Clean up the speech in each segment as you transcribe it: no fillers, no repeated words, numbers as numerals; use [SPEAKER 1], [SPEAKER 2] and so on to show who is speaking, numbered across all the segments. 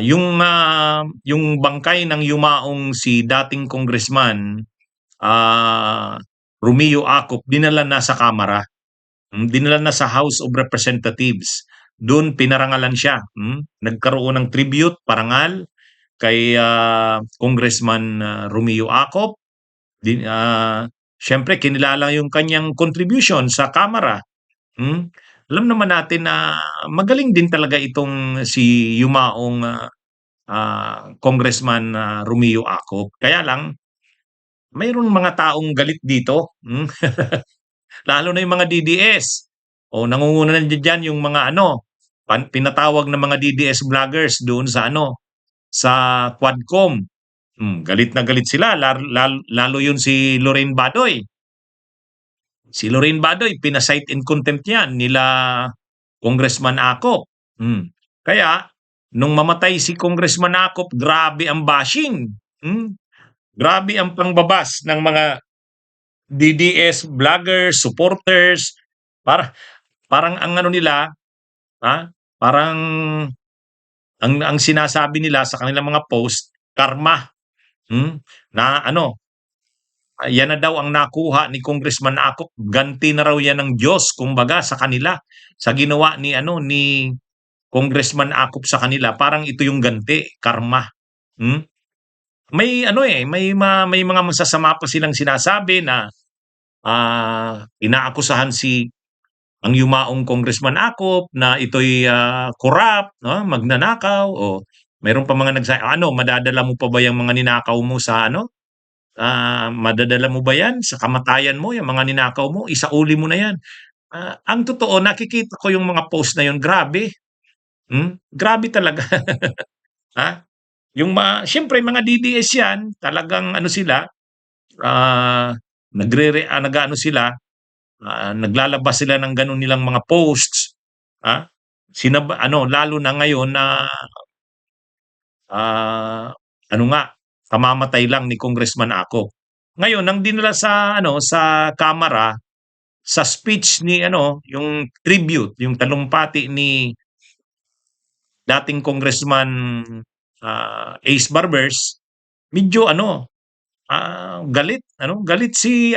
[SPEAKER 1] Yung bangkay ng yumaong si dating Congressman ah, Romeo Acop dinala na sa Kamara, dinala na sa House of Representatives. Doon pinarangalan siya. Nagkaroon ng tribute, parangal kay Congressman Romeo Acop. Siyempre kinilala yung kanyang contribution sa Kamara. Hmm? Alam naman natin na magaling din talaga itong si yumaong Congressman Romeo Acop. Kaya lang, mayroon mga taong galit dito. Lalo na yung mga DDS. O nangunguna na diyan yung mga pinatawag na mga DDS vloggers doon sa sa Quadcom. Galit na galit sila, lalo yun si Lorraine Badoy. Si Lorraine Badoy, pinasight in contempt yan nila Congressman Acop. Kaya, nung mamatay si Congressman Acop, grabe ang bashing. Grabe ang pangbabas ng mga DDS vloggers, supporters. Parang ang nila, parang ang sinasabi nila sa kanilang mga post, karma. Na yan na daw ang nakuha ni Congressman Acop, ganti na raw yan ng Diyos kumbaga sa kanila, sa ginawa ni Congressman Acop sa kanila, parang ito yung ganti, karma. May may mga masasama pa silang sinasabi na inaakusahan ang yumaong Congressman Acop na ito'y corrupt, magnanakaw, o mayroon pa mga nagsabi, madadala mo pa ba yung mga ninakaw mo sa madadala mo ba yan sa kamatayan mo, yung mga ninakaw mo, isauli mo na yan. Ang totoo, nakikita ko yung mga post na yun, grabe. Grabe talaga. Siyempre, mga DDS yan, talagang sila, sila, naglalabas sila ng ganun nilang mga posts. Lalo na ngayon na kamamatay lang ni Congressman Acop. Ngayon, nang dinala sa Kamara, sa speech ni yung tribute, yung talumpati ni dating Congressman Ace Barbers, medyo galit, galit si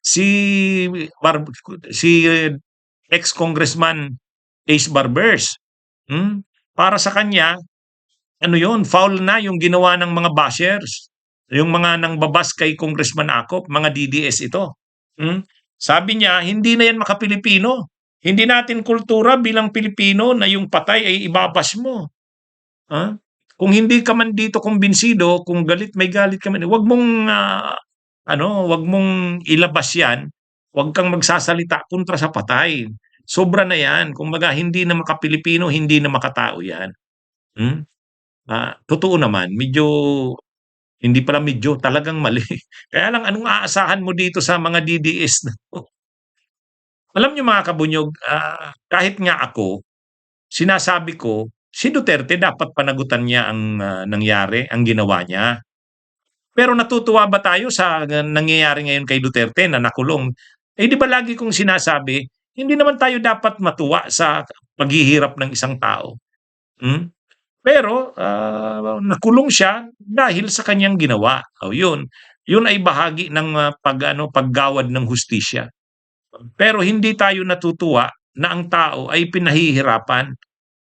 [SPEAKER 1] si ex-congressman Ace Barbers. Para sa kanya, yun, foul na yung ginawa ng mga bashers. Yung mga nangbabas kay Congressman Acop, mga DDS ito. Sabi niya, hindi na yan maka-Pilipino. Hindi natin kultura bilang Pilipino na yung patay ay ibabash mo. Kung hindi ka man dito kumbinsido, kung may galit ka man, wag mong ilabas yan. Wag kang magsasalita kontra sa patay. Sobra na yan. Kumbaga, hindi na maka-Pilipino, hindi na makatao yan. Totoo naman, hindi pala medyo, talagang mali. Kaya lang, anong aasahan mo dito sa mga DDS na Alam niyo mga kabunyog, kahit nga ako, sinasabi ko, si Duterte dapat panagutan niya ang nangyari, ang ginawa niya. Pero natutuwa ba tayo sa nangyayari ngayon kay Duterte na nakulong? Di ba lagi kong sinasabi, hindi naman tayo dapat matuwa sa paghihirap ng isang tao. Pero nakulong siya dahil sa kanyang ginawa. Yun ay bahagi ng paggawad ng hustisya. Pero hindi tayo natutuwa na ang tao ay pinahihirapan.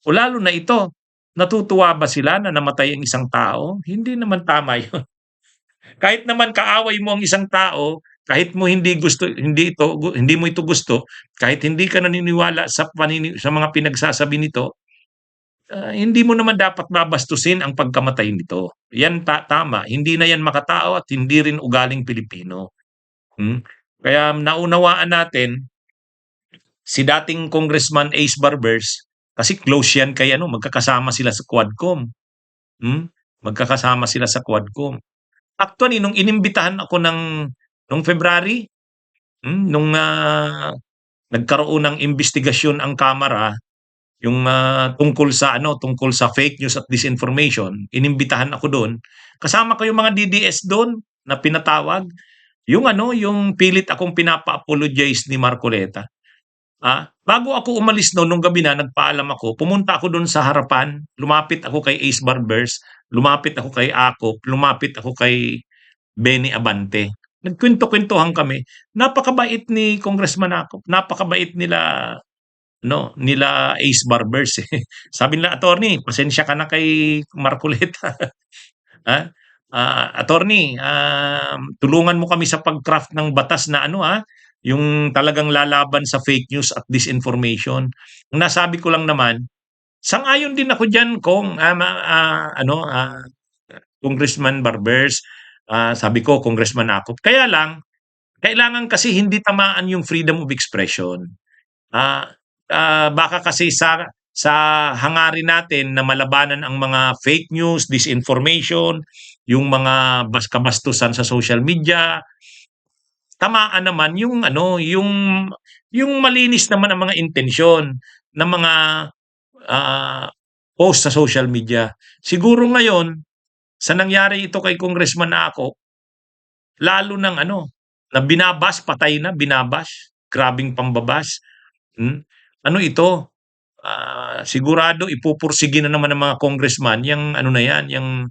[SPEAKER 1] O lalo na ito, natutuwa ba sila na namatay ang isang tao? Hindi naman tama yun. Kahit naman kaaway mo ang isang tao, kahit mo hindi mo ito gusto, kahit hindi ka naniniwala sa mga pinagsasabi nito, hindi mo naman dapat babastusin ang pagkamatay nito. Yan tama, hindi na yan makatao at hindi rin ugaling Pilipino. Kaya naunawaan natin si dating Congressman Ace Barbers, kasi close yan kay magkakasama sila sa Quadcom. Magkakasama sila sa Quadcom. Actually, nung inimbitahan ako nung February, nung nagkaroon ng investigasyon ang Kamara, yung tungkol sa fake news at disinformation, inimbitahan ako doon. Kasama ko yung mga DDS doon na pinatawag. Yung pilit akong pinapa-apologize ni Marcoleta. Bago ako umalis no'n nung gabi na nagpaalam ako, pumunta ako do'n sa harapan, lumapit ako kay Ace Barbers, lumapit ako kay Akop, lumapit ako kay Benny Abante. Nagkuwento-kuwentuhan kami. Napakabait ni Congressman Akop, napakabait nila Ace Barbers, eh. Sabi nila, "Attorney, pasensya ka na kay Marcoleta." Ha? "Attorney, tulungan mo kami sa pag-craft ng batas na ano, yung talagang lalaban sa fake news at disinformation." Ang nasabi ko lang naman, sang-ayon din ako diyan kung, Congressman Barbers, sabi ko Congressman Akop. Kaya lang, kailangan kasi hindi tamaan yung freedom of expression. Ah, Baka kasi sa hangarin natin na malabanan ang mga fake news, disinformation, yung mga kabastusan sa social media, tamaan naman yung malinis naman ang mga intensyon ng mga ah, post sa social media. Siguro ngayon, sa nangyari ito kay Congressman Ako, lalo ng na patay na, binabash, grabeng pambabash. Hmm. Ano ito, sigurado ipupursige na naman ng mga congressman yang ano na yan, yang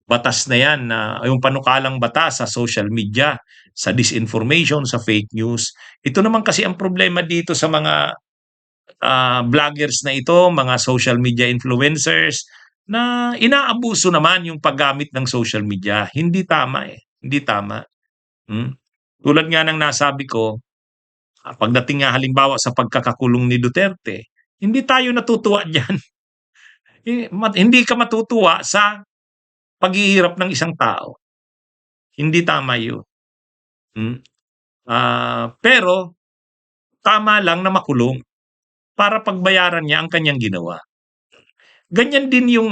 [SPEAKER 1] batas na yan, na yung panukalang batas sa social media, sa disinformation, sa fake news. Ito naman kasi ang problema dito sa mga vloggers na ito, mga social media influencers, na inaabuso naman yung paggamit ng social media. Hindi tama, eh, hindi tama. Tulad nga ng nasabi ko, pagdating nga halimbawa sa pagkakakulong ni Duterte, hindi tayo natutuwa diyan. Hindi ka matutuwa sa paghihirap ng isang tao. Hindi tama 'yun. Hmm. Pero tama lang na makulong para pagbayaran niya ang kanyang ginawa. Ganyan din yung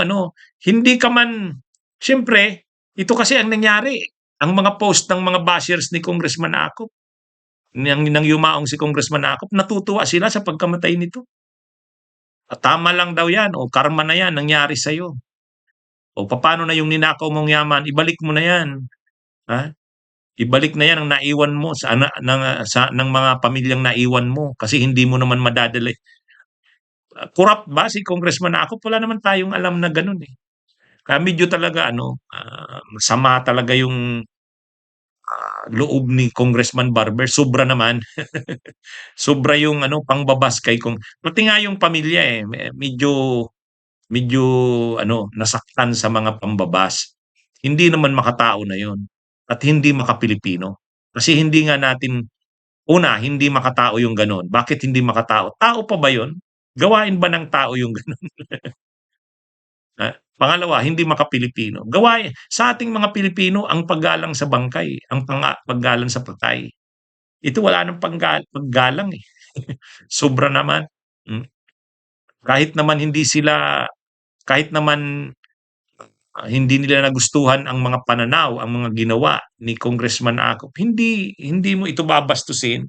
[SPEAKER 1] hindi ka man siyempre ito kasi ang nangyari, ang mga post ng mga bashers ni Congressman Akop, nang yumaong si Congressman Akop, natutuwa sila sa pagkamatay nito. Tama lang daw 'yan, o karma na 'yan nangyari sa'yo. O papaano na yung ninakaw mong yaman, ibalik mo na 'yan, ha? Ibalik na 'yan ang naiwan mo ng mga pamilyang naiwan mo kasi hindi mo naman madadala. Corrupt ba si Congressman Akop? Wala naman tayong alam na gano'n, eh. Kaya medyo talaga masama talaga yung loob ni Congressman Barber, sobra naman. Sobra yung pangbabas kay pati nga yung pamilya, eh, medyo medyo nasaktan sa mga pambabas. Hindi naman makatao na yun at hindi maka-Pilipino. Kasi hindi nga natin una, hindi makatao yung gano'n. Bakit hindi makatao? Tao pa ba yun? Gawain ba ng tao yung gano'n? Pangalawa, hindi maka-Pilipino. Gawain sa ating mga Pilipino ang paggalang sa bangkay, ang paggalang sa patay. Ito wala ng paggalang, eh. Sobra naman. Hmm. Kahit naman kahit naman hindi nila nagustuhan ang mga pananaw, ang mga ginawa ni Congressman Akop, hindi hindi mo ito babastusin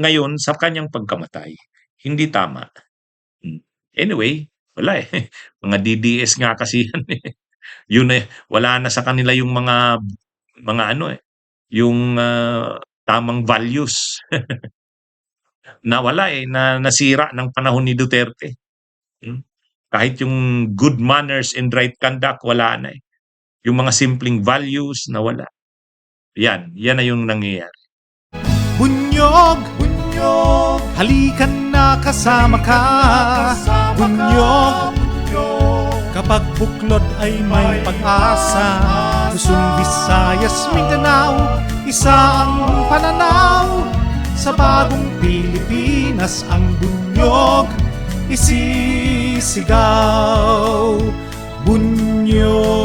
[SPEAKER 1] ngayon sa kanyang pagkamatay. Hindi tama. Anyway, wala, eh, mga DDS nga kasi yan, eh. Yun, eh, wala na sa kanila yung mga yung, tamang values. Nawala, eh, nasira ng panahon ni Duterte. Hmm. Kahit yung good manners and right conduct wala na, eh. Yung mga simpleng values nawala. Yan na yung nangyayari.
[SPEAKER 2] Bunyog, bunyog, halikan na kasama ka. Bunyog, kapag buklod ay may pag-asa. Luzon, Visayas, Mindanao, isa ang pananaw. Sa bagong Pilipinas ang bunyog isisigaw. Bunyog.